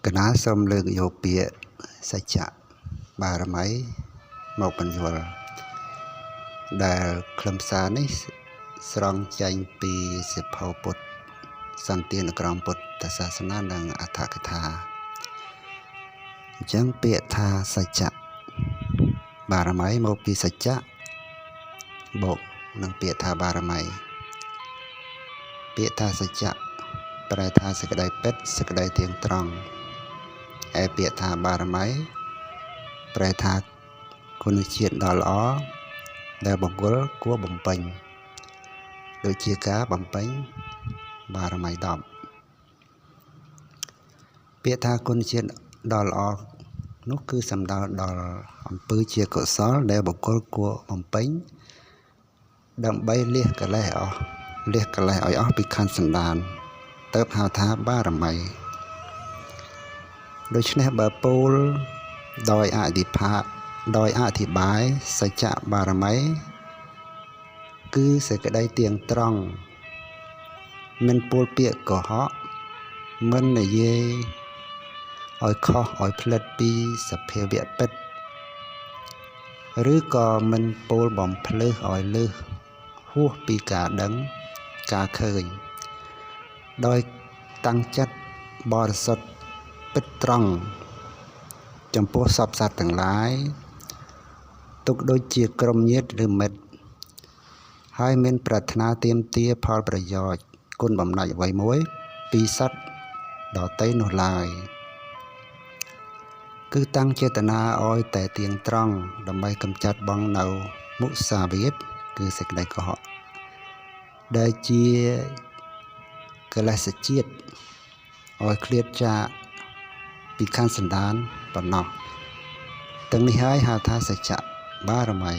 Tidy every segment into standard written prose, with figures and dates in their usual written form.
កណាសូមលើកយកពាក្យសច្ចៈបារមីមកបញ្យល់ដែលខ្លឹមសារនេះស្រង់ចេញពីសៀវភៅពុទ្ធសន្តានក្រមពុទ្ធសាសនានិងអត្ថកថាអញ្ចឹងពាក្យថាសច្ចៈបារមីមកពីសច្ចៈបូកនឹងពាក្យថាបារមីពាក្យថាសច្ចៈប្រែថាសេចក្តីពិតសេចក្តីទៀងត្រង់ឯពាក្យថាបារមីប្រែថាគុណជាតិដ៏ល្អដែលបុគ្គលគួរបំពេញដូចជាការបំពេញបារមី10ពាក្យថាគុណជាតិដ៏ល្អនោះគឺសំដៅដល់អំពើជាកុសលដែលបុគ្គលគួរបំពេញដើម្បីលះកិលេសឲ្យអស់ពីខន្ធសន្តានទើបហៅថាបារមីដូច្នេះបើពោលដោយអធិប្បាយសច្ចៈបារមីគឺសេចក្តីទៀងត្រង់មិនពោលពាក្យកុហកមិននិយាយឲ្យខុសឲ្យផ្លិតពីសភាវៈពិតឬក៏មិនពោលបំភ្លើសឲ្យលើសហួសពីការដឹងការឃើញដោយតាំងចិត្តបរិសុទ្ធពិតត្រង់ចំពោះសពសត្វទាំងឡាយទុកដូចជាក្រុមញាតិឬមិត្តហើយមានប្រាថ្នាទាមទារផលប្រយោជន៍គុណបំណាច់អ្វីមួយពីសត្វដទៃនោះឡើយគឺតាំងចេតនាឲ្យតែទៀងត្រង់ដើម្បីកម្ចាត់បងនៅមុសាវាទគឺសេចក្តីកុហកដែលជាកិលេសជាតិឲ្យឃ្លាតចាកពីខន្ធសន្តានប៉ុណ្ណោះទាំងនេះហើយហៅថាសច្ចៈបារមី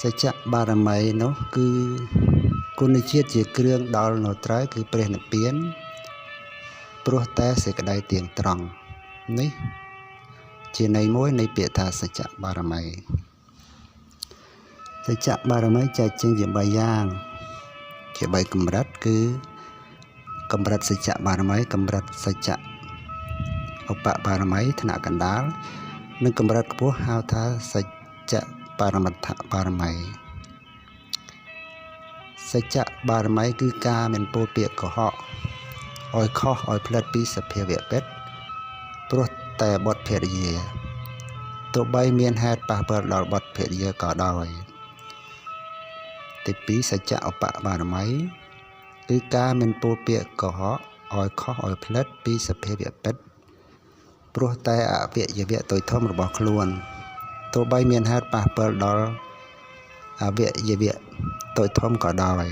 សច្ចៈបារមីនោះគឺគុណជាតិជាគ្រឿងដល់នៅត្រូវគឺព្រះនិព្វានព្រោះតែសេចក្តីទៀងត្រង់នេះជាន័យមួយនៃពាក្យថាសច្ចៈបារមីសច្ចៈបារមីចែកចេញជា3យ៉ាងជា3កម្រិតគឺកម្រិតសច្ចៈបារមីកម្រិតសច្ចៈឧបបារមីថ្នាក់កណ្ដាលនិងកម្រិតខ្ពស់ហៅថាសច្ចៈបរមត្ថបារមីសច្ចៈបារមីគឺការមិនពោលពាក្យកុហកឲ្យខុសឲ្យផ្លិតពីសភាវៈពិតព្រោះតែបុត្រភរិយាទោះបីមានហេតុប៉ះពាល់ដល់បុត្រភរិយាក៏ដោយទី2សច្ចៈឧបបារមីគឺការមិនពោលពាក្យកុហកឲ្យខុសឲ្យផ្លិតពីសភាវៈពិតព្រោះតែអវយវៈទុយធំរបស់ខ្លួនទោះបីមានហេតុប៉ះពាល់ដល់អវយវៈទុយធំក៏ដោយ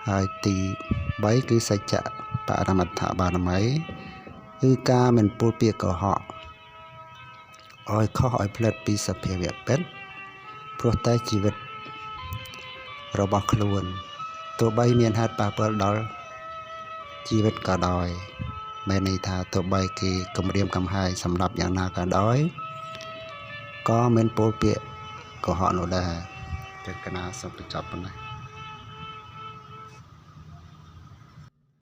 ហើយទី3គឺសច្ចៈបរមត្ថបារមីគឺការមិនពោលពាក្យកុហកឲ្យខុសឲ្យផ្លិតពីសភាវៈពិតព្រោះតែជីវិតរបស់ខ្លួនទោះបីមានហេតុប៉ះពាល់ដល់ជីវិតក៏ដោយមានន័យថាទោះបីគេគំរាមកំហែងសម្រាប់យ៉ាងណាក៏ដោយក៏មិនពោលពាក្យកុហកនោះដែរតែកណាសូមបញ្ចប់ប៉ុណ្ណេះ